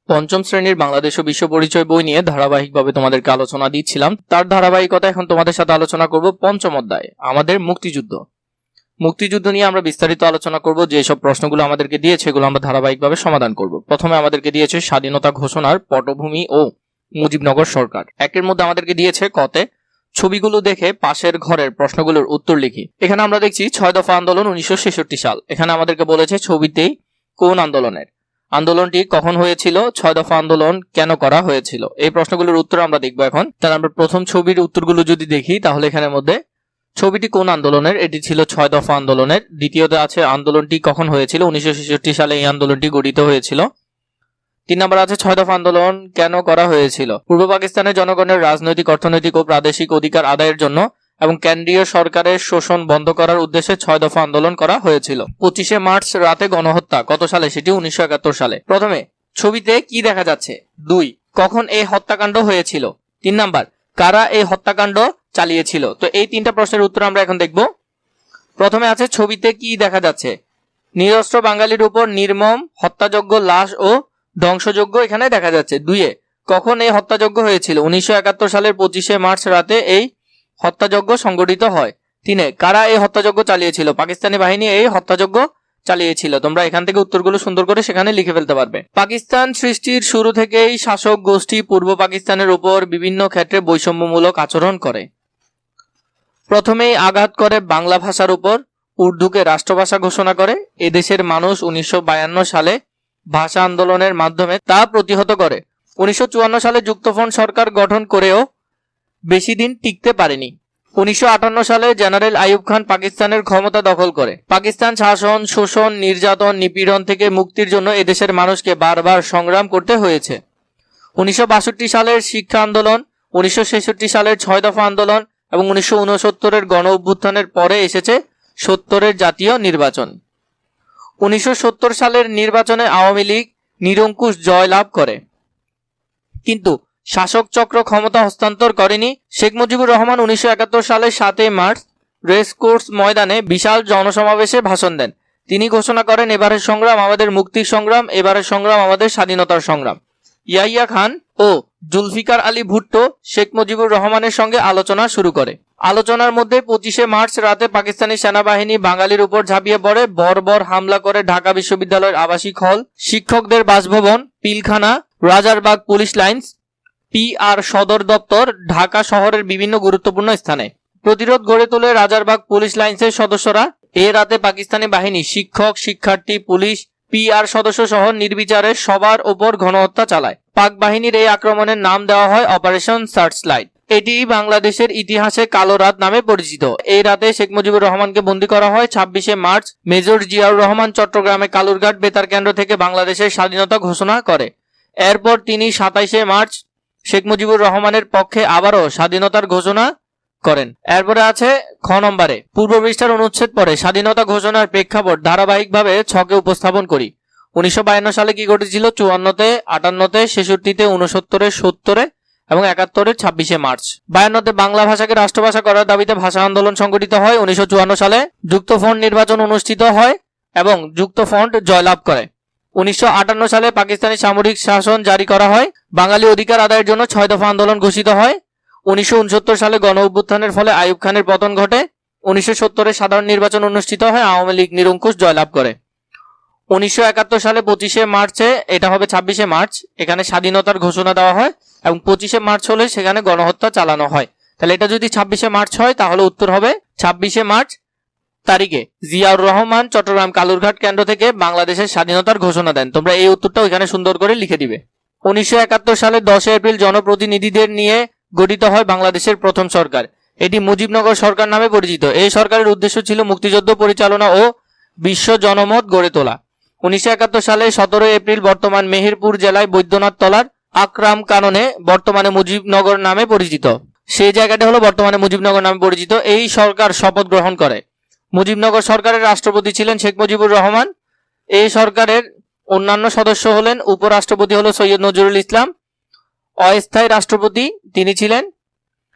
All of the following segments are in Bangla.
পঞ্চম শ্রেণীর বাংলাদেশ ও বিশ্ব পরিচয় বই নিয়ে ধারাবাহিকভাবে তোমাদেরকে আলোচনা দিচ্ছিলাম। তার ধারাবাহিকতা এখন তোমাদের সাথে আলোচনা করব পঞ্চম অধ্যায়, আমাদের মুক্তিযুদ্ধ। মুক্তিযুদ্ধ নিয়ে আমরা বিস্তারিত আলোচনা করব। যেসব প্রশ্নগুলো আমাদেরকে দিয়েছে সেগুলো আমরা ধারাবাহিকভাবে সমাধান করব। প্রথমে আমাদেরকে দিয়েছে স্বাধীনতা ঘোষণার পটভূমি ও মুজিবনগর সরকার। একের মধ্যে আমাদেরকে দিয়েছে কতে ছবিগুলো দেখে পাশের ঘরের প্রশ্নগুলোর উত্তর লিখি। এখানে আমরা দেখছি 6 দফা আন্দোলন 1966 সাল। এখানে আমাদেরকে বলেছে ছবিতেই কোন আন্দোলনটি কখন হয়েছিল, 6 দফা আন্দোলন কেন করা হয়েছিল। এই প্রশ্নগুলোর উত্তর আমরা দেখবো এখন। তাহলে আমরা প্রথম ছবির উত্তরগুলো যদি দেখি তাহলে এখানের মধ্যে ছবিটি কোন আন্দোলনের, এটি ছিল 6 দফা আন্দোলনের। দ্বিতীয়তে আছে আন্দোলনটি কখন হয়েছিল, 1966 সালে এই আন্দোলনটি গঠিত হয়েছিল। 3 নম্বর আছে 6 দফা আন্দোলন কেন করা হয়েছিল, পূর্ব পাকিস্তানের জনগণের রাজনৈতিক, অর্থনৈতিক ও প্রাদেশিক অধিকার আদায়ের জন্য এবং কেন্দ্রীয় সরকারের শোষণ বন্ধ করার উদ্দেশ্যে 6 দফা আন্দোলন করা হয়েছিল। 25শে মার্চ রাতে গণহত্যা কত সালে, সেটি 1971 সালে। প্রথমে ছবিতে কি দেখা যাচ্ছে, 2 কখন এই হত্যাকাণ্ড হয়েছিল, 3 নাম্বার কারা এই হত্যাকাণ্ড চালিয়েছিল। তো এই 3টা প্রশ্নের উত্তর আমরা এখন দেখব। প্রথমে আছে ছবিতে কি দেখা যাচ্ছে, নিরস্ত্র বাঙালির উপর নির্মম হত্যাযজ্ঞ, লাশ ও ধ্বংসযজ্ঞ এখানে দেখা যাচ্ছে। 2 কখন এই হত্যাযজ্ঞ হয়েছিল, 1971 সালের 25শে মার্চ রাতে এই হত্যাযজ্ঞ সংগঠিত হয়। 3 কারা এই হত্যাযজ্ঞ চালিয়েছিল, পাকিস্তানি বাহিনী এই হত্যাযজ্ঞ চালিয়েছিল। তোমরা এখান থেকে উত্তরগুলো সুন্দর করে সেখানে লিখে ফেলতে পারবে। পাকিস্তান সৃষ্টির শুরু থেকেই শাসক গোষ্ঠী পূর্ব পাকিস্তানের উপর বিভিন্ন ক্ষেত্রে বৈষম্যমূলক আচরণ করে। প্রথমেই আঘাত করে বাংলা ভাষার উপর, উর্দুকে রাষ্ট্রভাষা ঘোষণা করে। এদেশের মানুষ 1952 সালে ভাষা আন্দোলনের মাধ্যমে তা প্রতিহত করে। 1954 সালে যুক্তফ্রন্ট সরকার গঠন করেও বেশি দিন টিকতে পারেনি। 1958 সালে জেনারেল আইয়ুব খান পাকিস্তানের ক্ষমতা দখল করে। পাকিস্তান শাসন, শোষণ, নির্যাতন, নিপীড়ন থেকে মুক্তির জন্য এদেশের মানুষকে বারবার সংগ্রাম করতে হয়েছে। 1962 সালের শিক্ষা আন্দোলন, 1966 সালের 6 দফা আন্দোলন এবং 1969 গণ অভ্যুত্থানের পরে এসেছে 70 জাতীয় নির্বাচন। 1970 সালের নির্বাচনে আওয়ামী লীগ নিরঙ্কুশ জয়লাভ করে, কিন্তু শাসক চক্র ক্ষমতা হস্তান্তর করেনি। শেখ মুজিবুর রহমান 1971 সালের 7 মার্চ রেসকোর্স ময়দানে বিশাল জনসমাবেশে ভাষণ দেন। তিনি ঘোষণা করেন, এবারের সংগ্রাম আমাদের মুক্তির সংগ্রাম, এবারের সংগ্রাম আমাদের স্বাধীনতার সংগ্রাম। ইয়াহিয়া খান ও জুলফিকার আলী ভুট্টো শেখ মুজিবুর রহমানের সঙ্গে আলোচনা শুরু করে। আলোচনার মধ্যে 25শে মার্চ রাতে পাকিস্তানি সেনাবাহিনী বাঙালির উপর ঝাঁপিয়ে পড়ে, বর্বর হামলা করে ঢাকা বিশ্ববিদ্যালয়ের আবাসিক হল, শিক্ষকদের বাসভবন, Pilkhana, Rajarbagh police lines, PR সদর দপ্তর, ঢাকা শহরের বিভিন্ন গুরুত্বপূর্ণ স্থানে। প্রতিরোধ গড়ে তোলে রাজারবাগ পুলিশ লাইন্সের সদস্যরা। এ রাতে পাকিস্তানি বাহিনী শিক্ষক, শিক্ষার্থী, পুলিশ, PR সদস্য সহ নির্বিচারে সবার ওপর গণহত্যা চালায়। পাক বাহিনীর এই আক্রমণের নাম দেওয়া হয় অপারেশন সার্চলাইট। এটি বাংলাদেশের ইতিহাসে কালো রাত নামে পরিচিত। এই রাতে শেখ মুজিবুর রহমানকে বন্দী করা হয়। 26শে মার্চ মেজর জিয়াউর রহমান চট্টগ্রামে কালুরঘাট বেতার কেন্দ্র থেকে বাংলাদেশের স্বাধীনতা ঘোষণা করে। এরপর তিনি 27শে মার্চ শেখ মুজিবুর রহমানের পক্ষে আবারও স্বাধীনতার ঘোষণা করেন। এরপরে আছে খ নম্বরে, পূর্ব পৃষ্ঠার অনুচ্ছেদ পরে স্বাধীনতা ঘোষণার প্রেক্ষাপট ধারাবাহিকভাবে ছকে উপস্থাপন করি। 1952 সালে কি ঘটেছিল, 54-তে, 58-তে, 66-তে, 69-এ, 70-এ এবং 71-এর 26শে মার্চ। 52-তে বাংলা ভাষাকে রাষ্ট্রভাষা করার দাবিতে ভাষা আন্দোলন সংগঠিত হয়। 1954 সালে যুক্তফ্রন্ট নির্বাচন অনুষ্ঠিত হয় এবং যুক্তফ্রন্ট জয়লাভ করে। 1958 সালে পাকিস্তানি সামরিক শাসন জারি করা হয়। বাঙালি অধিকার আদায়ের জন্য 6 দফা আন্দোলন ঘোষিত হয়। 1969 সালে গণ অভ্যুত্থানের ফলে আইয়ুব খানের পতন ঘটে। 1970-এ সাধারণ নির্বাচন অনুষ্ঠিত হয়, আওয়ামী লীগ নিরঙ্কুশ জয়লাভ করে। 1971 সালে 25শে মার্চে, এটা হবে 26শে মার্চ, এখানে স্বাধীনতার ঘোষণা দেওয়া হয় এবং 25শে মার্চ হলে সেখানে গণহত্যা চালানো হয়। তাহলে এটা যদি 26শে মার্চ হয় তাহলে উত্তর হবে 26শে মার্চ তারিখে জিয়াউর রহমান চট্টগ্রাম কালুরঘাট কেন্দ্র থেকে বাংলাদেশের স্বাধীনতার ঘোষণা দেন। তোমরা এই উত্তরটা ওইখানে সুন্দর করে লিখে দিবে। 1971 সালের 10 এপ্রিল জনপ্রতিনিধিদের নিয়ে গঠিত হয় বাংলাদেশের প্রথম সরকার। এটি মুজিবনগর সরকার নামে পরিচিত। এই সরকারের উদ্দেশ্য ছিল মুক্তিযুদ্ধ পরিচালনা ও বিশ্ব জনমত গড়ে তোলা। 1971 সালে 17 এপ্রিল বর্তমান মেহেরপুর জেলায় বৈদ্যনাথ তলার আকরাম কাননে বর্তমানে মুজিবনগর নামে পরিচিত, সেই জায়গাটা হলো বর্তমানে মুজিবনগর নামে পরিচিত। এই সরকার শপথ গ্রহণ করে। মুজিবনগর সরকারের রাষ্ট্রপতি ছিলেন শেখ মুজিবুর রহমান। এই সরকারের অন্যান্য সদস্য হলেন, উপরাষ্ট্রপতি হলো সৈয়দ নজরুল ইসলাম, অস্থায়ী রাষ্ট্রপতি তিনি ছিলেন,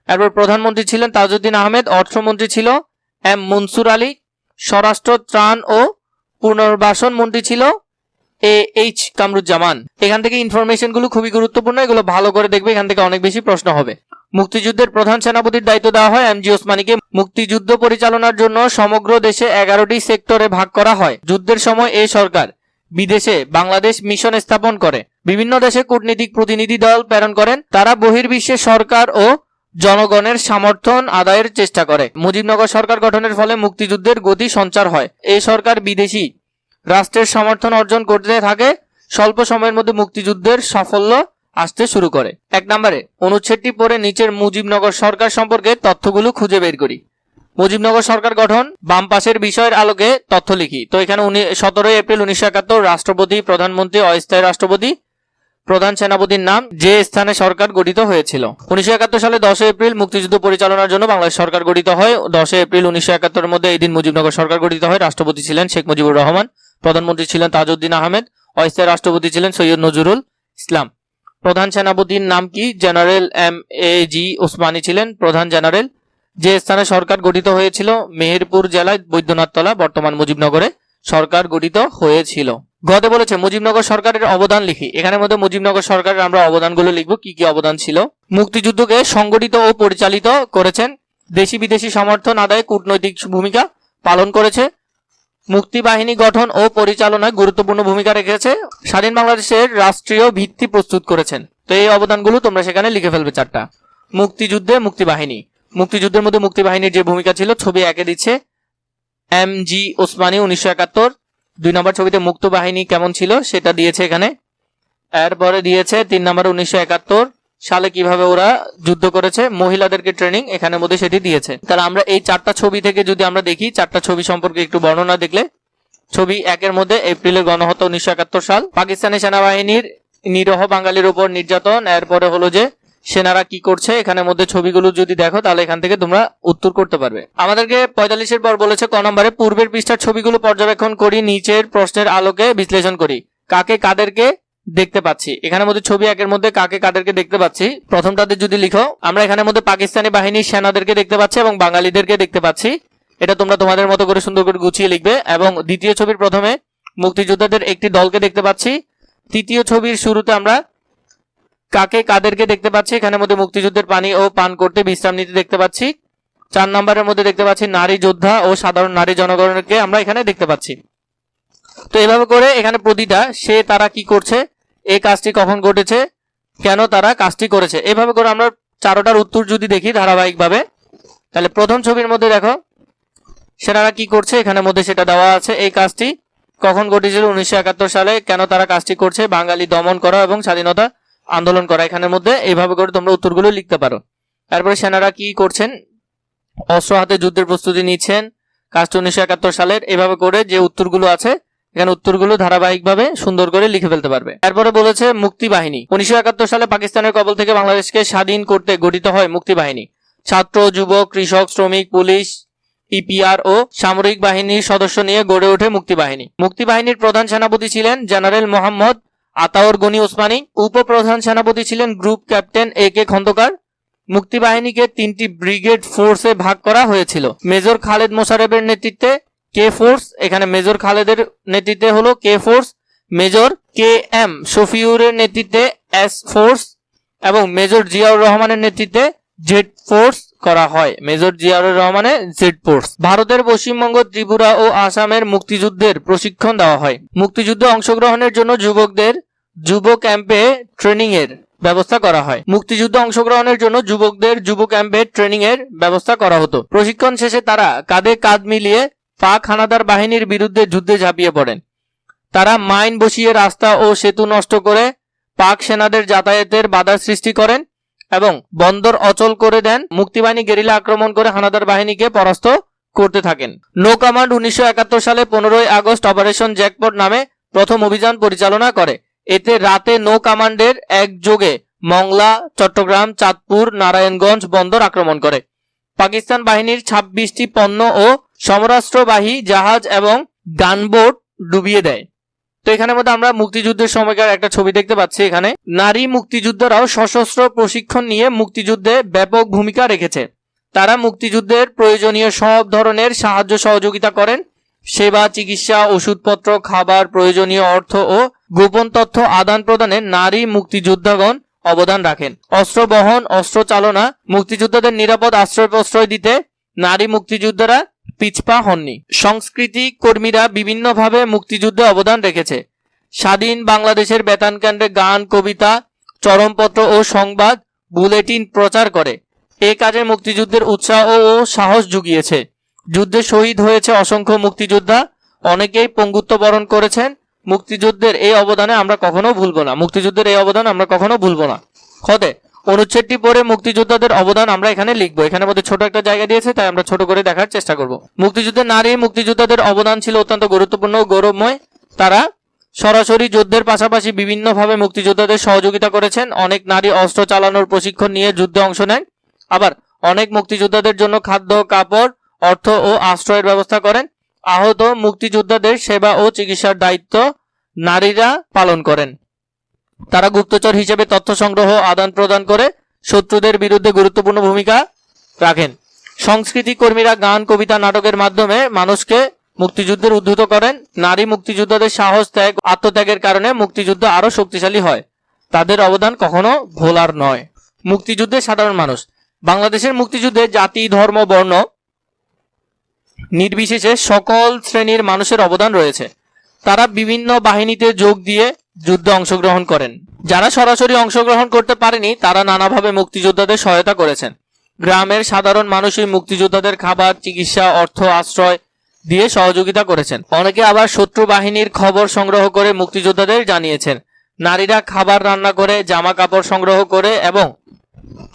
এরপর প্রধানমন্ত্রী ছিলেন তাজউদ্দিন আহমেদ, অর্থমন্ত্রী ছিল M মনসুর আলী, স্বরাষ্ট্র, ত্রাণ ও পুনর্বাসন মন্ত্রী ছিল এইচ কামরুজ্জামান। এখান থেকে ইনফরমেশন গুলো খুবই গুরুত্বপূর্ণ, এগুলো ভালো করে দেখবে, এখান থেকে অনেক বেশি প্রশ্ন হবে। মুক্তিযুদ্ধের প্রধান সেনাপতির দায়িত্ব দেওয়া হয় এমজি ওসমানীকে। মুক্তিযুদ্ধ পরিচালনার জন্য সমগ্র দেশে 11টি সেক্টরে ভাগ করা হয়। যুদ্ধের সময় এই সরকার বিদেশে বাংলাদেশ মিশন স্থাপন করে, বিভিন্ন দেশে কূটনীতিক প্রতিনিধি দল প্রেরণ করেন। তারা বহির্বিশ্বে সরকার ও জনগণের সমর্থন আদায়ের চেষ্টা করে। মুজিবনগর সরকার গঠনের ফলে মুক্তিযুদ্ধের গতি সঞ্চার হয়। এই সরকার বিদেশি রাষ্ট্রের সমর্থন অর্জন করতে থাকে। স্বল্প সময়ের মধ্যে মুক্তিযুদ্ধের সাফল্য আসতে শুরু করে। 1 নম্বরে অনুচ্ছেদটি পড়ে নিচের মুজিবনগর সরকার সম্পর্কে তথ্যগুলো খুঁজে বের করি। মুজিবনগর সরকার গঠন, বাম পাশের বিষয়ের আলোকে তথ্য লিখি। তো এখানে 17 এপ্রিল 1971 রাষ্ট্রপতি, প্রধানমন্ত্রী, অস্থায়ী রাষ্ট্রপতি, প্রধান সেনাপতির নাম, যে স্থানে সরকার গঠিত হয়েছিল। 1971 সালে 10 এপ্রিল মুক্তিযুদ্ধ পরিচালনার জন্য বাংলাদেশ সরকার গঠিত হয়। 10 এপ্রিল 1971 মধ্যে এই দিন মুজিবনগর সরকার গঠিত হয়। রাষ্ট্রপতি ছিলেন শেখ মুজিবুর রহমান, প্রধানমন্ত্রী ছিলেন তাজউদ্দিন আহমেদ, অস্থায়ী রাষ্ট্রপতি ছিলেন সৈয়দ নজরুল ইসলাম। প্রধান সেনাপতির নাম কি? জেনারেল এম.এ.জি. ওসমানী ছিলেন প্রধান জেনারেল। যে স্থানে সরকার গঠিত হয়েছিল মেহেরপুর জেলায় বৈদ্যনাথতলা, বর্তমান মুজিবনগরে সরকার গঠিত হয়েছিল। গতে বলেছে মুজিবনগর সরকারের অবদান লিখি। এখানের মধ্যে মুজিবনগর সরকারের আমরা অবদানগুলো লিখবো, কি কি অবদান ছিল। মুক্তিযুদ্ধকে সংগঠিত ও পরিচালিত করেছেন। দেশি বিদেশি সমর্থন আদায়ে কূটনৈতিক ভূমিকা পালন করেছে। মুক্তি বাহিনী গঠন ও পরিচালনায় গুরুত্বপূর্ণ ভূমিকা রেখেছে। স্বাধীন বাংলাদেশের রাষ্ট্রীয় ভিত্তি প্রস্তুত করেছেন। তো এই অবদানগুলো তোমরা সেখানে লিখে ফেলবে 4টা। মুক্তিযুদ্ধে মুক্তি বাহিনী, মুক্তিযুদ্ধের মধ্যে মুক্তি বাহিনীর যে ভূমিকা ছিল ছবি 1-এ দিচ্ছে এম.জি. ওসমানী 1971। 2 নম্বর ছবিতে মুক্ত বাহিনী কেমন ছিল সেটা দিয়েছে এখানে। এরপরে দিয়েছে 3 নম্বর 1971 সালে কিভাবে ওরা যুদ্ধ করেছে, মহিলাদেরকে ট্রেনিং, এখানের মধ্যে সেটি দিয়েছে। তাহলে আমরা এই 4টা ছবি থেকে যদি আমরা দেখি, 4টা ছবি সম্পর্কে একটু বর্ণনা দেখলে, ছবি 1-এর মধ্যে এপ্রিলের গণহত্যা 1971 সাল, পাকিস্তানি সেনাবাহিনীর নিরহ বাঙালির উপর নির্যাতন। এরপরে হলো যে সেনারা কি করছে, এখানের মধ্যে ছবিগুলো যদি দেখো তাহলে এখান থেকে তোমরা উত্তর করতে পারবে। আমাদেরকে 45-এর পর বলেছে ক নম্বরে পূর্বের পৃষ্ঠার ছবিগুলো পর্যবেক্ষণ করি, নিচের প্রশ্নের আলোকে বিশ্লেষণ করি। কাকে কাদেরকে দেখতে পাচ্ছি, এখানের মধ্যে ছবি 1-এর মধ্যে কাকে কাদেরকে দেখতে পাচ্ছি। প্রথমটাতে যদি লিখো, আমরা এখানের মধ্যে পাকিস্তানি বাহিনীর সেনাদেরকে দেখতে পাচ্ছি এবং বাঙালিদেরকে দেখতে পাচ্ছি। এটা তোমরা তোমাদের মতো করে সুন্দর করে গুছিয়ে লিখবে। এবং দ্বিতীয় ছবির প্রথমে মুক্তিযোদ্ধাদের একটি দলকে দেখতে পাচ্ছি। তৃতীয় ছবির শুরুতে আমরা কাকে কাদেরকে দেখতে পাচ্ছি, এখানের মধ্যে মুক্তিযুদ্ধের পানি ও পান করতে বিশ্রাম নিতে দেখতে পাচ্ছি। 4 নম্বরের মধ্যে দেখতে পাচ্ছি নারী যোদ্ধা ও সাধারণ নারী জনগণকে আমরা এখানে দেখতে পাচ্ছি। তো এভাবে করে এখানে প্রতিটা সে তারা কি করছে, এই কাজটি কখন ঘটেছে, কেন তারা কাজটি করেছে, এভাবে করে আমরা 4টার উত্তর যদি দেখি ধারাবাহিকভাবে, তাহলে প্রথম ছবির মধ্যে দেখো সেনারা কি করছে, এখানের মধ্যে সেটা দেওয়া আছে। এই কাজটি কখন ঘটেছিল 1971 সালে, কেন তারা কাজটি করছে, বাঙালি দমন করা এবং স্বাধীনতা আন্দোলন করা, এখানের মধ্যে এইভাবে করে তোমরা উত্তরগুলো লিখতে পারো। তারপরে সেনারা কি করছেন, অস্ত্র হাতে যুদ্ধের প্রস্তুতি নিচ্ছেন, কাজটি 1971 সালের। এভাবে করে যে উত্তরগুলো আছে এখানে উত্তরগুলো ধারাবাহিকভাবে সুন্দর করে লিখে ফেলতে পারবে। তারপরে বলেছে মুক্তি বাহিনী, 1971 সালে পাকিস্তানের কবল থেকে বাংলাদেশকে স্বাধীন করতে গঠিত হয় মুক্তি বাহিনী। ছাত্র, যুবক, কৃষক, শ্রমিক, পুলিশ, ইপিআর ও সামরিক বাহিনীর সদস্য নিয়ে গড়ে ওঠে মুক্তি বাহিনী। মুক্তি বাহিনীর প্রধান সেনাপতি ছিলেন জেনারেল মোহাম্মদ আতাউর গনি ওসমানী। উপপ্রধান সেনাপতি ছিলেন গ্রুপ ক্যাপ্টেন এ.কে. খন্দকার। মুক্তি বাহিনীকে 3টি ব্রিগেড ফোর্সে ভাগ করা হয়েছিল। মেজর খালেদ মোশাররফের নেতৃত্বে কে ফোর্স, এখানে মেজর খালেদের নেতৃত্বে হলো কে ফোর্স, মেজর কে.এম. শফিউরের নেতৃত্বে এস ফোর্স এবং মেজর জিয়াউর রহমানের নেতৃত্বে জেড ফোর্স করা হয়। মেজর জিয়াউর রহমানের জেড ফোর্স। ভারতের পশ্চিমবঙ্গ, ত্রিপুরা ও আসামের মুক্তিযুদ্ধের প্রশিক্ষণ দেওয়া হয়। মুক্তিযুদ্ধে অংশগ্রহণের জন্য যুবকদের যুব ক্যাম্পে ট্রেনিং এর ব্যবস্থা করা হয়। মুক্তিযুদ্ধে অংশগ্রহণের জন্য যুবকদের যুব ক্যাম্পে ট্রেনিং এর ব্যবস্থা করা হতো। প্রশিক্ষণ শেষে তারা কাঁধে কাঁধ মিলিয়ে পাক হানাদার বাহিনীর বিরুদ্ধে যুদ্ধে ঝাঁপিয়ে পড়েন। তারা মাইন বসিয়ে রাস্তা ও সেতু নষ্ট করে পাক সেনাদের যাতায়াতের বাধার সৃষ্টি করেন এবং বন্দর অচল করে দেন। মুক্তিবাহিনী গেরিলা আক্রমণ করে হানাদার বাহিনীকে পরাস্ত করতে থাকেন। নৌ কমান্ড 1971 সালে 15 আগস্ট অপারেশন জ্যাকপট নামে প্রথম অভিযান পরিচালনা করে। এতে রাতে নৌ কমান্ডের একযোগে মংলা, চট্টগ্রাম, চাঁদপুর, নারায়ণগঞ্জ বন্দর আক্রমণ করে। পাকিস্তান বাহিনীর 26টি পণ্য ও সমরাস্ত্রবাহী জাহাজ এবং গানবোট ডুবিয়ে দেয়। তো এখানের মধ্যে আমরা মুক্তিযুদ্ধের সময়কার একটা ছবি দেখতে পাচ্ছি। এখানে নারী মুক্তিযোদ্ধারাও সশস্ত্র প্রশিক্ষণ নিয়ে মুক্তিযুদ্ধে ব্যাপক ভূমিকা রেখেছে। তারা মুক্তিযুদ্ধের প্রয়োজনীয় সব ধরনের সাহায্য সহযোগিতা করেন। সেবা, চিকিৎসা, ওষুধপত্র, খাবার, প্রয়োজনীয় অর্থ ও গোপন তথ্য আদান প্রদানে নারী মুক্তিযোদ্ধাগণ অবদান রাখেন। অস্ত্র বহন, অস্ত্র চালনা, মুক্তিযোদ্ধাদের নিরাপদ আশ্রয় প্রশ্রয় দিতে নারী মুক্তিযোদ্ধারা পিছপা হননি। সংস্কৃতি কর্মীরা বিভিন্নভাবে মুক্তিযুদ্ধে অবদান রেখেছে। স্বাধীন বাংলাদেশের বেতার কেন্দ্রে গান, কবিতা, চরমপত্র ও সংবাদ বুলেটিন প্রচার করে এ কাজে মুক্তিযুদ্ধের উৎসাহ ও সাহস জুগিয়েছে। যুদ্ধে শহীদ হয়েছে অসংখ্য মুক্তিযোদ্ধা, অনেকেই পঙ্গুত্ব বরণ করেছেন। মুক্তিযুদ্ধের এই অবদানে আমরা কখনো ভুলবো না। মুক্তিযুদ্ধের এই অবদান আমরা কখনো ভুলবো না। খতে অনুচ্ছেদটি পড়ে মুক্তিযোদ্ধাদের অবদান আমরা এখানে লিখবো। এখানে মধ্যে ছোট একটা জায়গা দিয়েছে, তাই আমরা ছোট করে দেখার চেষ্টা করব। মুক্তিযুদ্ধের নারী মুক্তিযোদ্ধাদের অবদান ছিল অত্যন্ত গুরুত্বপূর্ণ ও গৌরবময়। তারা সরাসরি যুদ্ধের পাশাপাশি বিভিন্নভাবে মুক্তিযোদ্ধাদের সহযোগিতা করেছেন। অনেক নারী অস্ত্র চালানোর প্রশিক্ষণ নিয়ে যুদ্ধে অংশ নেন। আবার অনেক মুক্তিযোদ্ধাদের জন্য খাদ্য, কাপড়, অর্থ ও আশ্রয়ের ব্যবস্থা করেন। আহত মুক্তিযোদ্ধাদের সেবা ও চিকিৎসার দায়িত্ব নারীরা পালন করেন। তারা গুপ্তচর হিসেবে তথ্য সংগ্রহ, আদান প্রদান করে শত্রুদের বিরুদ্ধে গুরুত্বপূর্ণ ভূমিকা রাখেন। সংস্কৃতি কর্মীরা গান, কবিতা, নাটকের মাধ্যমে মানুষকে মুক্তিযুদ্ধের উদ্ধৃত করেন। নারী মুক্তিযোদ্ধাদের সাহস, ত্যাগ, আত্মত্যাগের কারণে মুক্তিযুদ্ধ আরো শক্তিশালী হয়। তাদের অবদান কখনো ভোলার নয়। মুক্তিযুদ্ধের সাধারণ মানুষ। বাংলাদেশের মুক্তিযুদ্ধে জাতি, ধর্ম, বর্ণ নির্বিশেষে সকল শ্রেণীর মানুষের অবদান রয়েছে। তারা বিভিন্ন বাহিনীতে যোগ দিয়ে যুদ্ধে অংশগ্রহণ করেন। যারা সরাসরি অংশগ্রহণ করতে পারেনি তারা নানাভাবে মুক্তিযোদ্ধাদের সহায়তা করেছেন। গ্রামের সাধারণ মানুষই মুক্তিযোদ্ধাদের খাবার, চিকিৎসা, অর্থ, আশ্রয় দিয়ে সহযোগিতা করেছেন। অনেকে আবার শত্রু বাহিনীর খবর সংগ্রহ করে মুক্তিযোদ্ধাদের জানিয়েছেন। নারীরা খাবার রান্না করে, জামা কাপড় সংগ্রহ করে এবং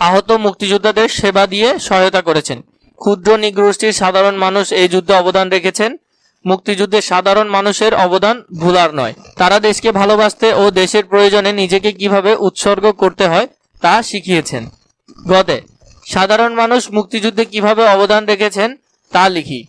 আহত মুক্তিযোদ্ধাদের সেবা দিয়ে সহায়তা করেছেন। ক্ষুদ্র নৃগোষ্ঠীর সাধারণ মানুষ এই যুদ্ধে অবদান রেখেছেন। মুক্তিযুদ্ধে সাধারণ মানুষের অবদান ভুলার নয়। তারা দেশকে ভালোবাসতে ও দেশের প্রয়োজনে নিজেকে কিভাবে উৎসর্গ করতে হয় তা শিখিয়েছেন। গতে সাধারণ মানুষ মুক্তিযুদ্ধে কিভাবে অবদান রেখেছেন তা লিখি।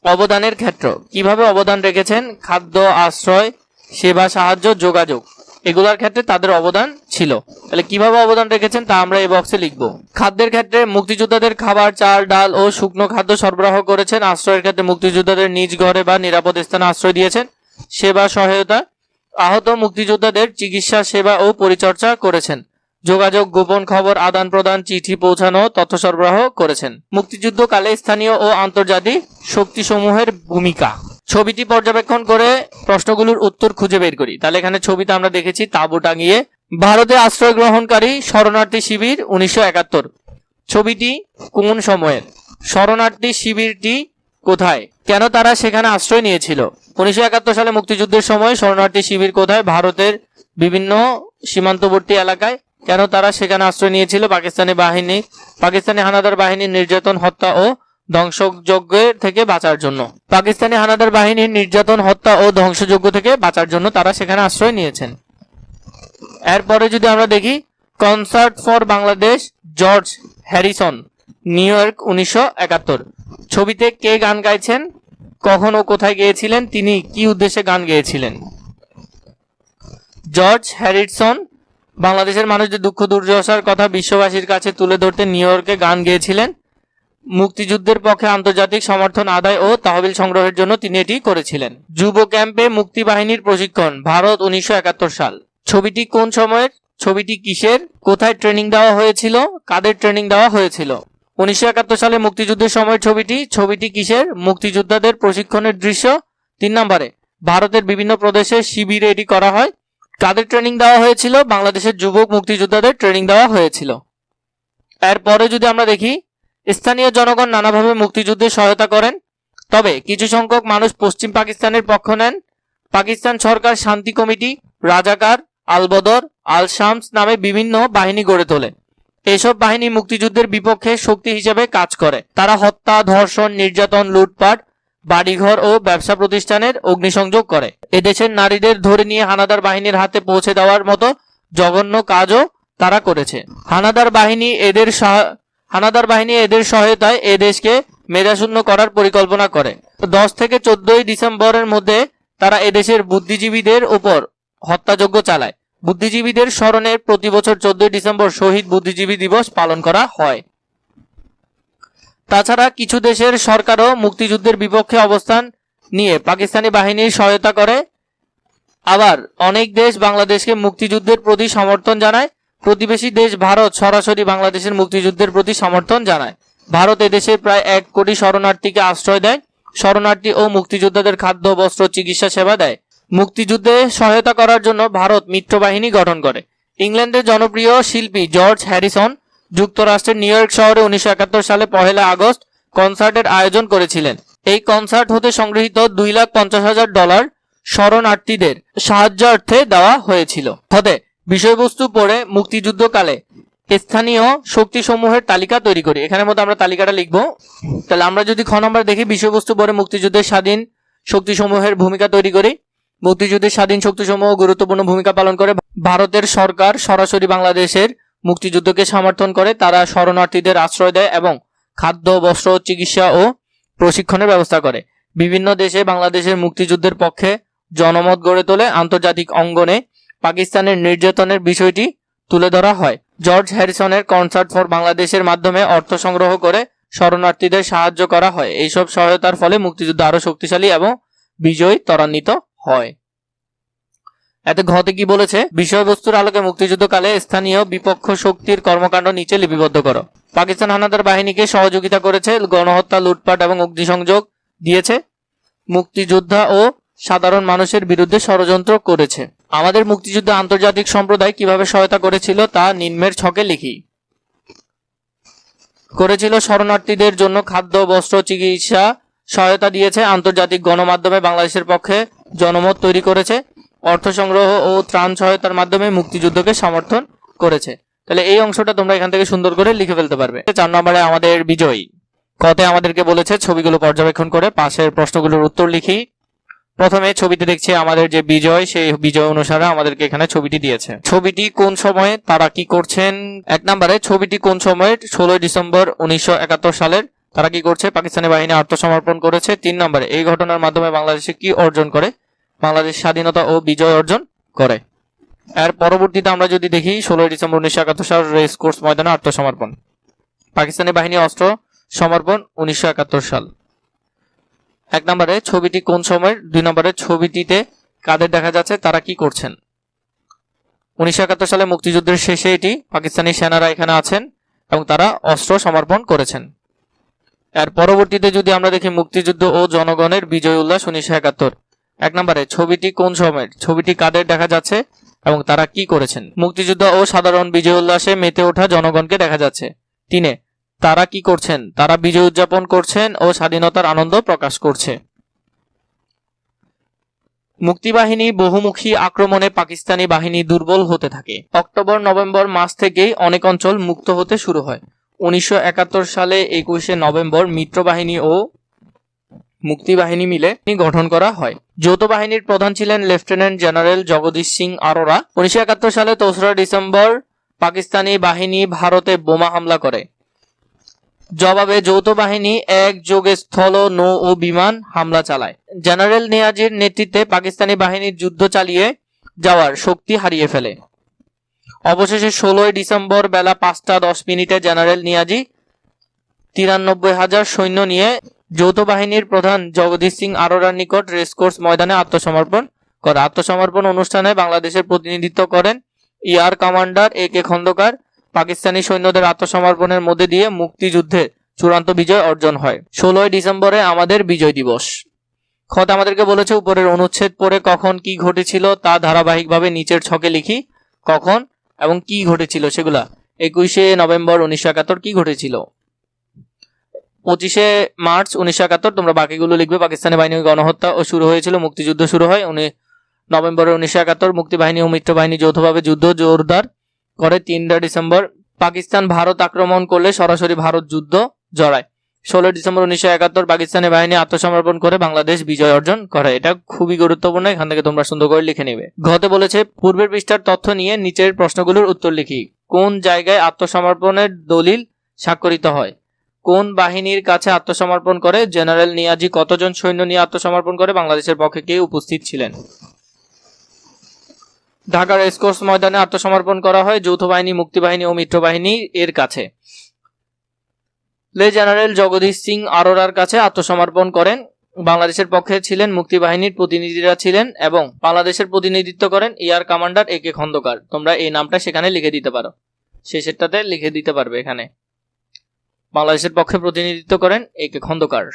অবদানের ক্ষেত্র কিভাবে অবদান রেখেছেন? খাদ্য, আশ্রয়, সেবা, সাহায্য, যোগাযোগ, এগুলোর ক্ষেত্রে তাদের অবদান ছিল। তাহলে কিভাবে অবদান রেখেছেন তা আমরা এই বক্সে লিখব। খাদ্যের ক্ষেত্রে মুক্তিযোদ্ধাদের খাবার, চাল, ডাল ও শুকনো খাদ্য সরবরাহ করেছেন। আশ্রয়ের ক্ষেত্রে মুক্তিযোদ্ধাদের নিজ ঘরে বা নিরাপদ স্থানে আশ্রয় দিয়েছেন। সেবা, সহায়তা, আহত মুক্তিযোদ্ধাদের চিকিৎসা, সেবা ও পরিচর্যা করেছেন। যোগাযোগ, গোপন খবর আদান প্রদান, চিঠি পৌঁছানো, তথ্য সরবরাহ করেছেন। মুক্তিযুদ্ধকালে স্থানীয় ও আন্তর্জাতিক শক্তিসমূহের ভূমিকা। ছবিটি পর্যবেক্ষণ করে প্রশ্নগুলোর উত্তর খুঁজে বের করি। তাহলে এখানে ছবিতে আমরা দেখেছি তাঁবু টাঙিয়ে। ভারতে আশ্রয় গ্রহণকারী শরণার্থী শিবির 1971। ছবিটি কোন সময়ের? শরণার্থী শিবিরটি কোথায়? কেন তারা সেখানে আশ্রয় নিয়েছিল? 1971 সালে মুক্তিযুদ্ধের সময় শরণার্থী শিবির কোথায়? ভারতের বিভিন্ন সীমান্তবর্তী এলাকায়। কেন তারা সেখানে আশ্রয় নিয়েছিল? পাকিস্তানি হানাদার বাহিনীর নির্যাতন, হত্যা ও ধ্বংসযজ্ঞের থেকে বাঁচার জন্য। পাকিস্তানি হানাদার বাহিনীর নির্যাতন, হত্যা ও ধ্বংসযজ্ঞ থেকে বাঁচার জন্য তারা সেখানে আশ্রয় নিয়েছেন। এরপরে যদি আমরা দেখি concert for Bangladesh, George Harrison, new York, 1971। ছবিতে কে গান গাইছেন? কখন ও কোথায় গেয়েছিলেন? তিনি কি উদ্দেশ্যে গান গেয়েছিলেন? জর্জ হ্যারিসন বাংলাদেশের মানুষদের দুঃখ দুর্দশার কথা বিশ্ববাসীর কাছে তুলে ধরতে নিউ ইয়র্কে গান গেয়েছিলেন। মুক্তিযুদ্ধের পক্ষে আন্তর্জাতিক সমর্থন আদায় ও তহবিল সংগ্রহের জন্য তিনি এটি করেছিলেন। যুব ক্যাম্পে মুক্তি বাহিনীর প্রশিক্ষণ, ভারত, 1971 সাল। ছবিটি কোন সময়ের? ছবিটি কিসের? কোথায় ট্রেনিং দেওয়া হয়েছিল? কাদের ট্রেনিং দেওয়া হয়েছিল? 1971 সালে মুক্তিযুদ্ধের সময় ছবিটি কিসের? মুক্তিযোদ্ধাদের প্রশিক্ষণের দৃশ্য। 3 নম্বরে ভারতের বিভিন্ন প্রদেশে শিবিরে এটি করা হয়। কাদের ট্রেনিং দেওয়া হয়েছিল? বাংলাদেশের যুবক মুক্তিযোদ্ধাদের ট্রেনিং দেওয়া হয়েছিল। এরপরে যদি আমরা দেখি স্থানীয় জনগণ নানাভাবে মুক্তিযুদ্ধে সহায়তা করেন, তবে কিছু সংখ্যক মানুষ পশ্চিম পাকিস্তানের পক্ষ নেন। পাকিস্তান সরকার শান্তি কমিটি, রাজাকার, আলবদর, আল শামস নামে বিভিন্ন বাহিনী গড়ে তোলে। এসব বাহিনী মুক্তিযুদ্ধের বিপক্ষে শক্তি হিসেবে কাজ করে। তারা হত্যা, ধর্ষণ, নির্যাতন, লুটপাট, বাড়িঘর ও ব্যবসা প্রতিষ্ঠানের অগ্নিসংযোগ করে। এদেশের নারীদের ধরে নিয়ে হানাদার বাহিনীর হাতে পৌঁছে দেওয়ার মতো জঘন্য কাজও তারা করেছে। হানাদার বাহিনী এদের সহায়তায় এ দেশকে মেধাশূন্য করার পরিকল্পনা করে। 10 থেকে 14 ডিসেম্বরের মধ্যে তারা এদেশের বুদ্ধিজীবীদের উপর হত্যাযজ্ঞ চালায়। বুদ্ধিজীবীদের স্মরণে প্রতি বছর 14 ডিসেম্বর শহীদ বুদ্ধিজীবী দিবস পালন করা হয়। তাছাড়া কিছু দেশের সরকারও মুক্তিযুদ্ধের বিপক্ষে অবস্থান নিয়ে পাকিস্তানি বাহিনীর সহায়তা করে। আবার অনেক দেশ বাংলাদেশকে মুক্তিযুদ্ধের প্রতি সমর্থন জানায়। প্রতিবেশী দেশ ভারত সরাসরি বাংলাদেশের মুক্তিযুদ্ধের প্রতি সমর্থন জানায়। ভারত এদেশের প্রায় 1 কোটি শরণার্থীকে আশ্রয় দেয়। শরণার্থী ও মুক্তিযোদ্ধাদের খাদ্য, বস্ত্র, চিকিৎসা সেবা দেয়। মুক্তিযুদ্ধে সহায়তা করার জন্য ভারত মিত্রবাহিনী গঠন করে। ইংল্যান্ডের জনপ্রিয় শিল্পী জর্জ হ্যারিসন যুক্তরাষ্ট্রের নিউ ইয়র্ক শহরে 1971 সালে 1 আগস্ট কনসার্টের আয়োজন করেছিলেন। এই কনসার্ট হতে সংগৃহীত $2,50,000 শরণার্থীদের সাহায্যার্থে দেওয়া হয়েছিল। বিষয়বস্তু পড়ে মুক্তিযুদ্ধকালে স্থানীয় শক্তিসমূহের তালিকা তৈরি করি। এখানের মধ্যে আমরা তালিকাটা লিখবো। তাহলে আমরা যদি খ নম্বর দেখি, বিষয়বস্তু পড়ে মুক্তিযুদ্ধের স্বাধীন শক্তিসমূহের ভূমিকা তৈরি করি। মুক্তিযুদ্ধের স্বাধীন শক্তিসমূহ গুরুত্বপূর্ণ ভূমিকা পালন করে। ভারতের সরকার সরাসরি বাংলাদেশের মুক্তিযুদ্ধকে সমর্থন করে। তারা শরণার্থীদের আশ্রয় দেয় এবং খাদ্য, বস্ত্র, চিকিৎসা ও প্রশিক্ষণের ব্যবস্থা করে। বিভিন্ন দেশে বাংলাদেশের মুক্তিযুদ্ধের পক্ষে জনমত গড়ে তোলে। আন্তর্জাতিক অঙ্গনে পাকিস্তানের নির্যাতনের বিষয়টি তুলে ধরা হয়। জর্জ হ্যারিসনের কনসার্ট ফর বাংলাদেশের মাধ্যমে অর্থ সংগ্রহ করে শরণার্থীদের সাহায্য করা হয়। এইসব সহায়তার ফলে মুক্তিযুদ্ধ আরো শক্তিশালী এবং বিজয় ত্বরান্বিত হয়। এতে ঘতে কি বলেছে, বিষয়বস্তুর আলোকে মুক্তিযুদ্ধকালে স্থানীয় বিপক্ষ শক্তির কর্মকাণ্ড নিচে লিপিবদ্ধ করো। পাকিস্তান হানাদার বাহিনীকে সহযোগিতা করেছে, গণহত্যা, লুটপাট এবং অগ্নিসংযোগ দিয়েছে, মুক্তিযোদ্ধা ও সাধারণ মানুষের বিরুদ্ধে ষড়যন্ত্র করেছে। আমাদের মুক্তিযুদ্ধে আন্তর্জাতিক সম্প্রদায় কিভাবে সহায়তা করেছিল তা নিম্নের ছকে লিখি। করেছিল শরণার্থীদের জন্য খাদ্য, বস্ত্র, চিকিৎসা সহায়তা দিয়েছে। আন্তর্জাতিক গণমাধ্যমে বাংলাদেশের পক্ষে জনমত তৈরি করেছে। অর্থ সংগ্রহ ও ত্রাণ সহায়তার মাধ্যমে মুক্তিযুদ্ধকে সমর্থন করেছে। তাহলে এই অংশটা তোমরা এখান থেকে সুন্দর করে লিখে ফেলতে পারবে। 4 নম্বরে আমাদের বিজয়। কতে আমাদেরকে বলেছে ছবিগুলো পর্যবেক্ষণ করে পাশের প্রশ্নগুলোর উত্তর লিখি। প্রথমে ছবিতে দেখছি আমাদের যে বিজয়, সেই বিজয় অনুসারে আমাদেরকে এখানে ছবিটি দিয়েছে। ছবিটি কোন সময়ে, তারা কি করছেন? 1 নম্বরে ছবিটি কোন সময়ে? 16 ডিসেম্বর 1971 সালের। তারা কি করছে? পাকিস্তানি বাহিনী আত্মসমর্পণ করেছে। 3 নম্বরে এই ঘটনার মাধ্যমে বাংলাদেশে কি অর্জন করে? বাংলাদেশ স্বাধীনতা ও বিজয় অর্জন করে। এর পরবর্তীতে আমরা যদি দেখি 16 ডিসেম্বর 1971 সাল রেস কোর্স ময়দানে আত্মসমর্পণ। পাকিস্তানি বাহিনী অস্ত্র সমর্পণ 1971 সাল। 1 নম্বরে ছবিটি কোন সময়ের? 2 নম্বরে ছবিটিতে কাদের দেখা যাচ্ছে, তারা কি করছেন? 1971 সালে মুক্তিযুদ্ধের শেষে এটি পাকিস্তানি সেনারা এখানে আছেন এবং তারা অস্ত্র সমর্পণ করেছেন। এর পরবর্তীতে যদি আমরা দেখি মুক্তিযুদ্ধ ও জনগণের বিজয় উল্লাস 1971। 1 নম্বরে ছবিটি কোন সময়ের? ছবিটি কাদের দেখা যাচ্ছে এবং তারা কি করেছেন? মুক্তিযুদ্ধ ও সাধারণ বিজয় উল্লাসে মেতে ওঠা জনগণকে দেখা যাচ্ছে। 3 তারা কি করছেন? তারা বিজয় উদযাপন করছেন ও স্বাধীনতার আনন্দ প্রকাশ করছে। মুক্তিবাহিনী বহুমুখী আক্রমণে পাকিস্তানি বাহিনী দুর্বল হতে থাকে। অক্টোবর-নভেম্বর মাস থেকেই অনেক অঞ্চল মুক্ত হতে শুরু হয়। 1971 সালে 21শে নভেম্বর মিত্রবাহিনী ও মুক্তিবাহিনী মিলে গঠন করা হয়। যৌথ বাহিনীর প্রধান ছিলেন লেফটেন্যান্ট জেনারেল জগদীশ সিং আরোরা। 1971 সালে 4 ডিসেম্বর পাকিস্তানি বাহিনী ভারতে বোমা হামলা করে। জবাবে যৌথ বাহিনী একযোগে স্থল, নৌ ও বিমান হামলা চালায়। জেনারেল নিয়াজির নেতৃত্বে পাকিস্তানি বাহিনীর যুদ্ধ চালিয়ে যাওয়ার শক্তি হারিয়ে ফেলে। অবশেষে 16 ডিসেম্বর বেলা 5:10 জেনারেল নিয়াজি 93,000 সৈন্য নিয়ে যৌথ বাহিনীর প্রধান জগদীশ সিং আরোরার নিকট রেসকোর্স ময়দানে আত্মসমর্পণ করে। আত্মসমর্পণ অনুষ্ঠানে বাংলাদেশের প্রতিনিধিত্ব করেন air commander AK Khandaker. Pakistani সৈন্যদের আত্মসমর্পণের মধ্যে দিয়ে মুক্তিযুদ্ধে চূড়ান্ত বিজয় অর্জন হয়। 16 ডিসেম্বরে আমাদের বিজয় দিবস। খত আমাদেরকে বলেছে উপরের অনুচ্ছেদ পড়ে কখন কি ঘটেছিল তা ধারাবাহিকভাবে নিচের ছকে লিখি। কখন এবং কি ঘটেছিল সেগুলা। 21শে নভেম্বর 1971 কি ঘটেছিল? 25শে মার্চ 1971 তোমরা বাকিগুলো লিখবে। পাকিস্তানি বাহিনী গণহত্যা ও শুরু হয়েছিল, মুক্তিযুদ্ধ শুরু হয়। নভেম্বর 1971 মুক্তিবাহিনী ও মিত্রবাহিনী যৌথভাবে যুদ্ধ জোরদার করে। 3 ডিসেম্বর পাকিস্তান ভারত আক্রমণ করলে সরাসরি ভারত যুদ্ধ জড়ায়। 16 ডিসেম্বর 1971 পাকিস্তানি বাহিনী আত্মসমর্পণ করে বাংলাদেশ বিজয় অর্জন করে। এটা খুবই গুরুত্বপূর্ণ, এখান থেকে তোমরা সুন্দর করে লিখে নেবে। ঘতে বলেছে পূর্বের পৃষ্ঠার তথ্য নিয়ে নিচের প্রশ্নগুলোর উত্তর লিখি। কোন জায়গায় আত্মসমর্পণের দলিল স্বাক্ষরিত হয়? কোন বাহিনীর কাছে আত্মসমর্পণ করে? জেনারেল নিয়াজি কতজন সৈন্য নিয়ে আত্মসমর্পণ করে? বাংলাদেশের পক্ষে কে উপস্থিত ছিলেন? ঢাকার রেসকোর্স ময়দানে আত্মসমর্পণ করা হয় যৌথ বাহিনী, মুক্তিবাহিনী ও মিত্রবাহিনী এর কাছে। লে জেনারেল জগদীশ সিং আরোরার কাছে আত্মসমর্পণ করেন। বাংলাদেশের পক্ষে ছিলেন মুক্তিবাহিনীর প্রতিনিধিরা ছিলেন এবং বাংলাদেশের প্রতিনিধিত্ব করেন এয়ার কমান্ডার এ কে খন্দকার। তোমরা এই নামটা সেখানে লিখে দিতে পারো, শেষেরটাতে লিখে দিতে পারবে। এখানে বাংলাদেশের পক্ষে প্রতিনিধিত্ব করেন এ কে খন্দকার।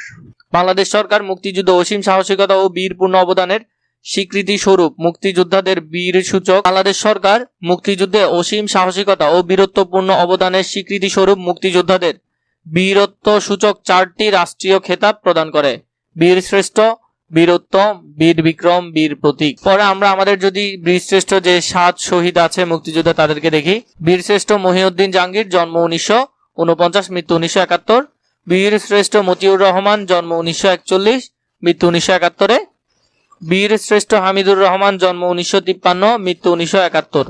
বাংলাদেশ সরকার মুক্তিযুদ্ধ অসীম সাহসিকতা ও বীরপূর্ণ অবদানের স্বীকৃতি স্বরূপ মুক্তিযোদ্ধাদের বীর সূচক বাংলাদেশ সরকার মুক্তিযুদ্ধে অসীম সাহসিকতা ও বীরত্বপূর্ণ অবদানের স্বীকৃতি স্বরূপ মুক্তিযোদ্ধাদের বীরত্ব সূচক 4টি রাষ্ট্রীয় খেতাব প্রদান করে: বীর শ্রেষ্ঠ, বীরোত্তম, বীর বিক্রম, বীর প্রতীক। পরে আমরা আমাদের যদি বীরশ্রেষ্ঠ যে 7 শহীদ আছে মুক্তিযোদ্ধা তাদেরকে দেখি। বীরশ্রেষ্ঠ মহিউদ্দিন জাহাঙ্গীর, জন্ম 1949, মৃত্যু 1971। বীর শ্রেষ্ঠ মতিউর রহমান, জন্ম 1941, মৃত্যু 1971। বীর শ্রেষ্ঠ হামিদুর রহমান, জন্ম 1953, মৃত্যু 1971।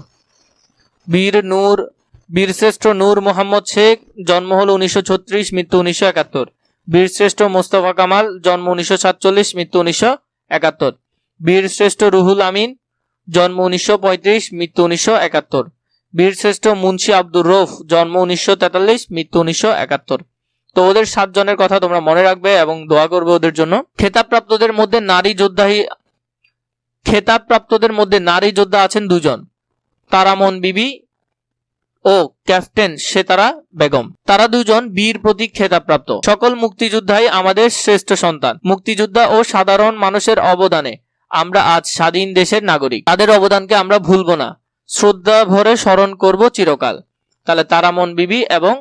বীরশ্রেষ্ঠ নূর মোহাম্মদ শেখ, জন্ম হলো 1936, মৃত্যু 1971। বীরশ্রেষ্ঠ মোস্তফা কামাল, জন্ম 1947, মৃত্যু 1971। বীরশ্রেষ্ঠ রুহুল আমিন, জন্ম 1935, মৃত্যু 1971। বীরশ্রেষ্ঠ মুন্সি আব্দুর রৌফ, জন্ম 1943, মৃত্যু 1971। তো ওদের 7 জনের কথা তোমরা মনে রাখবে এবং দোয়া করবে ওদের জন্য। খেতাবপ্রাপ্তদের মধ্যে নারী যোদ্ধা আছেন 2 জন, তারামন বিবি ও ক্যাপ্টেন সেতারা বেগম। তারা 2 জন বীর প্রতীক খেতাবপ্রাপ্ত। সকল মুক্তিযোদ্ধাই আমাদের শ্রেষ্ঠ সন্তান। মুক্তিযোদ্ধা ও সাধারণ মানুষের অবদানে আমরা আজ স্বাধীন দেশের নাগরিক। তাদের অবদানকে আমরা ভুলবো না, শ্রদ্ধা ভরে স্মরণ করব চিরকাল। তাহলে তারামন বিবি এবং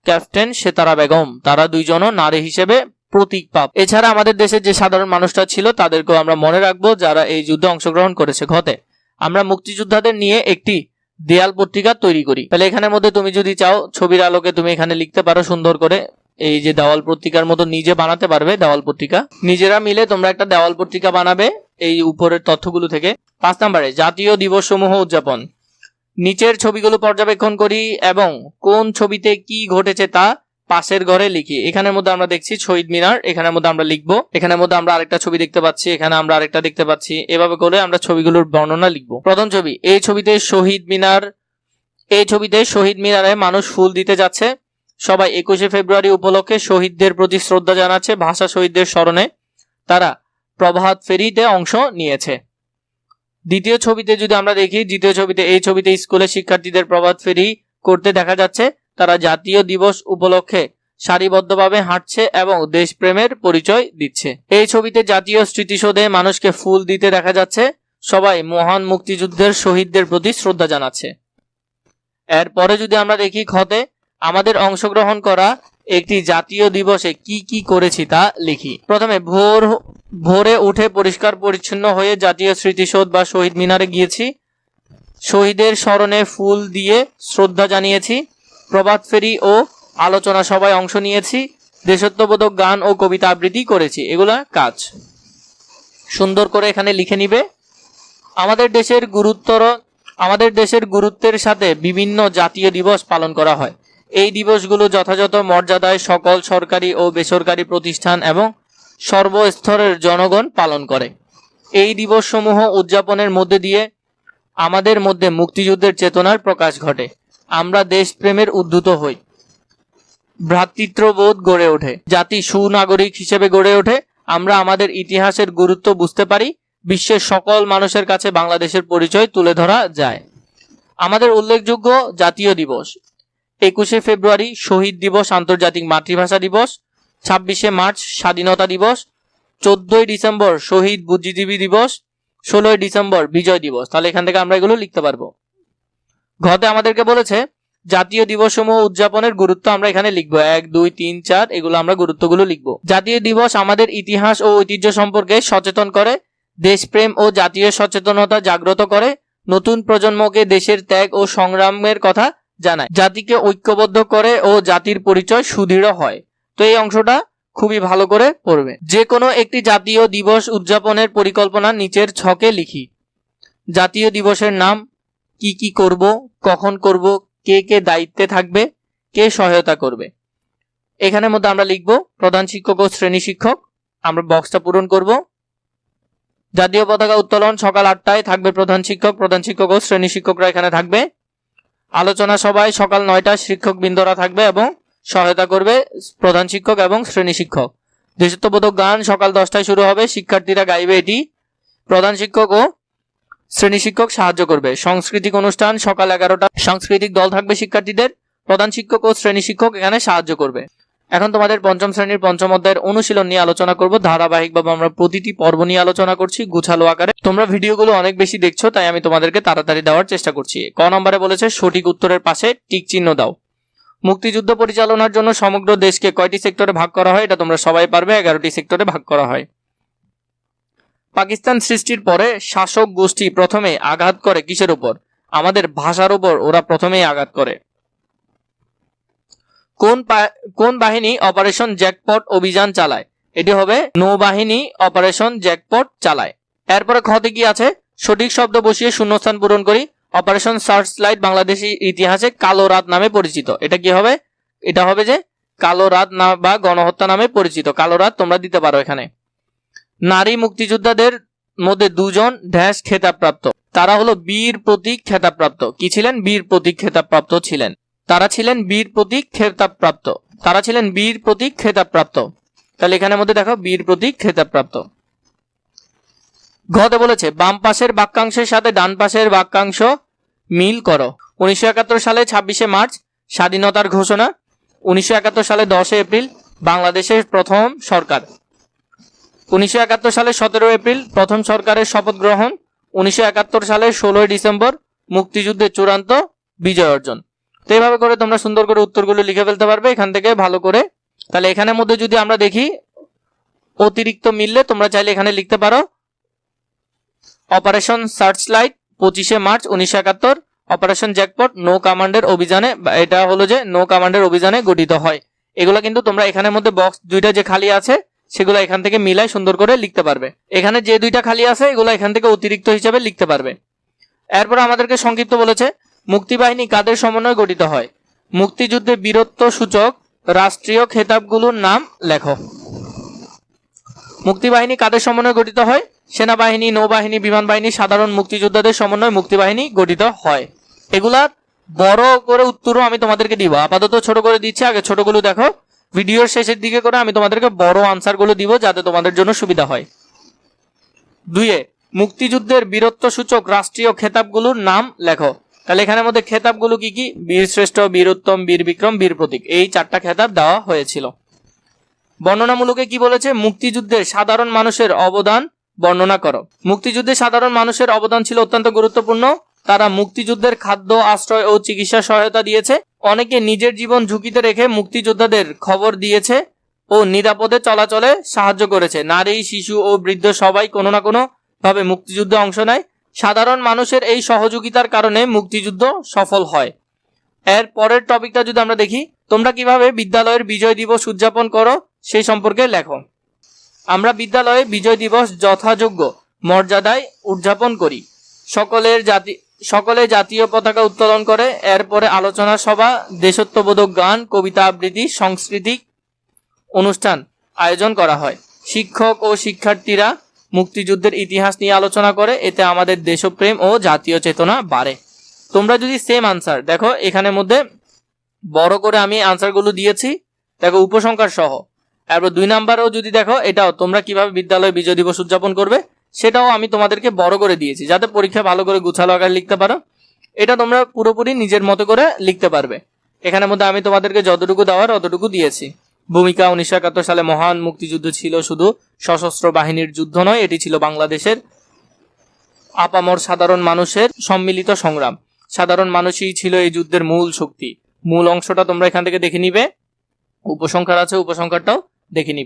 ক্যাপ্টেন সেতারা বেগম, তারা 2 জনও নারী হিসেবে প্রতীক পাপ। এছাড়া আমাদের দেশের যে সাধারণ মানুষরা ছিল তাদেরকেও আমরা মনে রাখবো যারা এই যুদ্ধে অংশগ্রহণ করেছে। ঘতে আমরা মুক্তিযোদ্ধাদের নিয়ে একটি দেয়াল পত্রিকা তৈরি করি। তাহলে এখানের মধ্যে তুমি যদি চাও ছবির আলোকে তুমি এখানে লিখতে পারো সুন্দর করে, এই যে দেওয়াল পত্রিকার মতো নিজে বানাতে পারবে। দেওয়াল পত্রিকা নিজেরা মিলে তোমরা একটা দেওয়াল পত্রিকা বানাবে এই উপরের তথ্যগুলো থেকে। 5 নম্বরে জাতীয় দিবস সমূহ উদযাপন। নিচের ছবিগুলো পর্যবেক্ষণ করি এবং কোন ছবিতে কি ঘটেছে তা পাশের ঘরে লিখি। এখানের মধ্যে আমরা দেখছি শহীদ মিনার, এখানের মধ্যে আমরা লিখবো। এখানের মধ্যে আমরা আরেকটা ছবি দেখতে পাচ্ছি, এখানে আমরা আরেকটা দেখতে পাচ্ছি। এভাবে করে আমরা ছবিগুলোর বর্ণনা লিখবো। প্রথম ছবি, এই ছবিতে শহীদ মিনারে মানুষ ফুল দিতে যাচ্ছে। সবাই 21শে ফেব্রুয়ারি উপলক্ষে শহীদদের প্রতি শ্রদ্ধা জানাচ্ছে। ভাষা শহীদদের স্মরণে তারা প্রভাত ফেরিতে অংশ নিয়েছে। দ্বিতীয় ছবিতে যদি আমরা দেখি, এই ছবিতে স্কুলের শিক্ষার্থীদের প্রভাত ফেরি করতে দেখা যাচ্ছে। তারা জাতীয় দিবস উপলক্ষে সারিবদ্ধভাবে হাঁটছে এবং দেশপ্রেমের পরিচয় দিচ্ছে। এই ছবিতে জাতীয় স্মৃতিসৌধে মানুষকে ফুল দিতে দেখা যাচ্ছে। সবাই মহান মুক্তিযুদ্ধের শহীদদের প্রতি শ্রদ্ধা জানাচ্ছে। এরপরে যদি আমরা দেখি খতে, আমাদের অংশগ্রহণ করা একটি জাতীয় দিবসে কি কি করেছি তা লিখি। প্রথমে ভোরে উঠে পরিষ্কার পরিচ্ছন্ন হয়ে জাতীয় স্মৃতিসৌধ বা শহীদ মিনারে গিয়েছি। শহীদের স্মরণে ফুল দিয়ে শ্রদ্ধা জানিয়েছি। প্রভাত ফেরি ও আলোচনা সভায় অংশ নিয়েছি। দেশাত্মবোধক গান ও কবিতা আবৃত্তি করেছি। এগুলা কাজ সুন্দর করে এখানে লিখে নিবে। আমাদের দেশের গুরুত্বের সাথে বিভিন্ন জাতীয় দিবস পালন করা হয়। এই দিবসগুলো যথাযথ মর্যাদায় সকল সরকারি ও বেসরকারি প্রতিষ্ঠান এবং সর্বস্তরের জনগণ পালন করে। এই দিবসসমূহ উদযাপনের মধ্যে দিয়ে আমাদের মধ্যে মুক্তিযুদ্ধের চেতনার প্রকাশ ঘটে। আমরা দেশপ্রেমের উদ্যত হই, ভ্রাতৃত্ববোধ গড়ে ওঠে, জাতি সুনাগরিক হিসেবে গড়ে ওঠে। আমরা আমাদের ইতিহাসের গুরুত্ব বুঝতে পারি। বিশ্বের সকল মানুষের কাছে বাংলাদেশের পরিচয় তুলে ধরা যায়। আমাদের উল্লেখযোগ্য জাতীয় দিবস: 21শে ফেব্রুয়ারি শহীদ দিবস, আন্তর্জাতিক মাতৃভাষা দিবস। 26শে মার্চ স্বাধীনতা দিবস। 14ই ডিসেম্বর শহীদ বুদ্ধিজীবী দিবস। 16ই ডিসেম্বর বিজয় দিবস। তাহলে এখান থেকে আমরা এগুলো লিখতে পারবো। ঘতে আমাদেরকে বলেছে জাতীয় দিবস সমূহ উদযাপনের গুরুত্ব আমরা এখানে লিখবো। 1, 2, 3, 4 এগুলো আমরা গুরুত্বগুলো লিখবো। জাতীয় দিবস আমাদের ইতিহাস ও ঐতিহ্য সম্পর্কে সচেতন করে, দেশপ্রেম ও জাতীয় সচেতনতা জাগ্রত করে, নতুন প্রজন্মকে দেশের ত্যাগ ও সংগ্রামের কথা জানায়, জাতিকে ঐক্যবদ্ধ করে ও জাতির পরিচয় সুদৃঢ় হয়। তো এই অংশটা খুবই ভালো করে পড়বে। যে কোনো একটি জাতীয় দিবস উদযাপনের পরিকল্পনা নিচের ছকে লিখি। জাতীয় দিবসের নাম, কি কি করব, কখন করব, কে কে দায়িত্বে থাকবে, কে সহায়তা করবে। এখানের মধ্যে আমরা লিখব প্রধান শিক্ষক ও শ্রেণী শিক্ষক। আমরা বক্সটা পূরণ করব। জাতীয় পতাকা উত্তোলন সকাল 8টায় থাকবে প্রধান শিক্ষক ও শ্রেণী শিক্ষকরা এখানে থাকবে। আলোচনা সভায় সকাল 9টায় শিক্ষক বৃন্দরা থাকবে এবং সহায়তা করবে প্রধান শিক্ষক এবং শ্রেণী শিক্ষক। দেশাত্মবোধক গান সকাল 10টায় শুরু হবে, শিক্ষার্থীরা গাইবে এটি। প্রধান শিক্ষক ও শ্রেণী শিক্ষক সাহায্য করবে। সাংস্কৃতিক অনুষ্ঠান সকাল 11টা, সাংস্কৃতিক দল থাকবে শিক্ষার্থীদের, প্রধান শিক্ষক ও শ্রেণী শিক্ষক এখানে সাহায্য করবে। এখন তোমাদের পঞ্চম শ্রেণীর পঞ্চম অধ্যায়ের অনুশীলন নিয়ে আলোচনা করব। ধারাবাহিকভাবে আমরা প্রতিটি পর্ব নিয়ে আলোচনা করছি গুছালো আকারে। তোমরা ভিডিওগুলো অনেক বেশি দেখছো, তাই আমি তোমাদেরকে তাড়াতাড়ি দেওয়ার চেষ্টা করছি। ক নম্বরে বলেছে সঠিক উত্তরের পাশে টিক চিহ্ন দাও। মুক্তিযুদ্ধ পরিচালনার জন্য সমগ্র দেশকে কয়টি সেক্টরে ভাগ করা হয়? এটা তোমরা সবাই পারবে, 11টি সেক্টরে ভাগ করা হয়। পাকিস্তান সৃষ্টির পরে শাসক গোষ্ঠী প্রথমে আঘাত করে কিসের উপর? আমাদের ভাষার উপর ওরা প্রথমেই আঘাত করে। কোন বাহিনী অপারেশন জ্যাকপট অভিযান চালায়? এটি হবে নৌবাহিনী অপারেশন জ্যাকপট চালায়। এরপরে খতে কি আছে? সঠিক শব্দ বসিয়ে শূন্যস্থান পূরণ করি। অপারেশন সার্চ লাইট বাংলাদেশি ইতিহাসে কালো রাত নামে পরিচিত। এটা কি হবে? এটা হবে যে কালো রাত না বা গণহত্যা নামে পরিচিত। কালো রাত তোমরা দিতে পারো এখানে। নারী মুক্তিযোদ্ধাদের মধ্যে দুজন ড্যাশ খেতাবপ্রাপ্ত। তারা হলো বীর প্রতীক খেতাবপ্রাপ্ত। কি ছিলেন? বীর প্রতীক খেতাবপ্রাপ্ত ছিলেন। তারা ছিলেন বীর প্রতীক খেতাবপ্রাপ্ত। তারা ছিলেন বীর প্রতীক খেতাবপ্রাপ্ত। তাহলে এখানের মধ্যে দেখো বীর প্রতীক খেতাবপ্রাপ্ত। ঘতে বলেছে বাম পাশের বাক্যাংশের সাথে ডান পাশের বাক্যাংশ মিল করো। 1971 সালে 26শে মার্চ স্বাধীনতার ঘোষণা। 1971 সালে 10 এপ্রিল বাংলাদেশের প্রথম সরকার। 1971 সালে 17 এপ্রিল প্রথম সরকারের শপথ গ্রহণ। 1971 সালের 16 ডিসেম্বর মুক্তিযুদ্ধের চূড়ান্ত বিজয় অর্জন। তো এইভাবে করে তোমরা সুন্দর করে উত্তরগুলো লিখে ফেলতে পারবে এখান থেকে ভালো করে। তাহলে এখানের মধ্যে যদি আমরা দেখি অতিরিক্ত মিললে তোমরা চাইলে এখানে লিখতে পারো অপারেশন সার্চ লাইট 25শে মার্চ 1971, অপারেশন জ্যাকপট নো কমান্ডের অভিযানে, এটা হলো যে নো কমান্ডের অভিযানে গঠিত হয়। এগুলো কিন্তু তোমরা এখানের মধ্যে বক্স দুইটা যে খালি আছে সেগুলো এখান থেকে মিলাই সুন্দর করে লিখতে পারবে। এখানে যে দুইটা খালি আছে এগুলো এখান থেকে অতিরিক্ত হিসেবে লিখতে পারবে। এরপর আমাদেরকে সংক্ষিপ্ত বলেছে মুক্তিবাহিনী কাদের সমন্বয়ে গঠিত হয়? মুক্তিযুদ্ধে বীরত্ব সূচক রাষ্ট্রীয় খেতাবগুলোর নাম লেখো। মুক্তিবাহিনী কাদের সমন্বয়ে গঠিত হয়? সেনাবাহিনী, নৌবাহিনী, বিমান বাহিনী, সাধারণ মুক্তিযোদ্ধাদের সমন্বয়ে মুক্তিবাহিনী গঠিত হয়। এগুলা বড় করে উত্তরও আমি তোমাদেরকে দিব, আপাতত ছোট করে দিচ্ছি, আগে ছোটগুলো দেখো। ভিডিওর শেষের দিকে করে আমি তোমাদেরকে বড় আনসার গুলো দিব যাতে তোমাদের জন্য সুবিধা হয়। 2 মুক্তিযুদ্ধের বীরত্ব সূচক রাষ্ট্রীয় খেতাবগুলোর নাম লেখো। তাহলে এখানের মধ্যে খেতাবগুলো কি কি? বীর শ্রেষ্ঠ, বীর উত্তম, বীর বিক্রম, বীর প্রতীক, এই 4টা খেতাব দেওয়া হয়েছিল। বর্ণনামূলকে কি বলেছে? মুক্তিযুদ্ধের সাধারণ মানুষের অবদান বর্ণনা করো। মুক্তিযুদ্ধে সাধারণ মানুষের অবদান ছিল অত্যন্ত গুরুত্বপূর্ণ। তারা মুক্তিযুদ্ধের খাদ্য, আশ্রয় ও চিকিৎসা সহায়তা দিয়েছে। অনেকে নিজের জীবন ঝুঁকিতে রেখে মুক্তিযোদ্ধাদের খবর দিয়েছে ও নিরাপদে চলাচলে সাহায্য করেছে। নারী, শিশু ও বৃদ্ধ সবাই কোনো না কোনো ভাবে মুক্তিযুদ্ধে অংশ নেয়। সাধারণ মানুষের এই সহযোগিতার কারণে মুক্তিযুদ্ধ সফল হয়। এর পরের টপিকটা যদি আমরা দেখি, তোমরা কিভাবে বিদ্যালয়ের বিজয় দিবস উদযাপন করো সেই সম্পর্কে লেখো। আমরা বিদ্যালয়ে বিজয় দিবস যথাযোগ্য মর্যাদায় উদযাপন করি। সকলে জাতীয় পতাকা উত্তোলন করে। এরপরে আলোচনা সভা, দেশাত্মবোধক গান, কবিতা আবৃত্তি, সাংস্কৃতিক অনুষ্ঠান আয়োজন করা হয়। শিক্ষক ও শিক্ষার্থীরা মুক্তিযুদ্ধের ইতিহাস নিয়ে আলোচনা করে। এতে আমাদের দেশপ্রেম ও জাতীয় চেতনা বাড়ে। তোমরা যদি সেম আনসার দেখো, এখানের মধ্যে বড় করে আমি আনসারগুলো দিয়েছি, দেখো উপসংহার সহ। এরপর 2 নাম্বারেও যদি দেখো, এটাও তোমরা কিভাবে বিদ্যালয়ে বিজয় দিবস উদযাপন করবে সেটাও আমি তোমাদেরকে বড় করে দিয়েছি যাতে পরীক্ষা ভালো করে গুছালো আকারে লিখতে পারো। এটা তোমরা পুরোপুরি নিজের মতো করে লিখতে পারবে। এখানের মধ্যে আমি তোমাদেরকে যতটুকু দেওয়ার অতটুকু দিয়েছি। ভূমিকা 1971 সালে মহান মুক্তিযুদ্ধ ছিল শুধু সশস্ত্র বাহিনীর যুদ্ধ নয়, এটি ছিল বাংলাদেশের আপামর সাধারণ মানুষের সম্মিলিত সংগ্রাম। সাধারণ মানুষই ছিল এই যুদ্ধের মূল শক্তি। মূল অংশটা তোমরা এখান থেকে দেখে নিবে। উপসংহার আছে, উপসংহারটাও দেখে নিবে।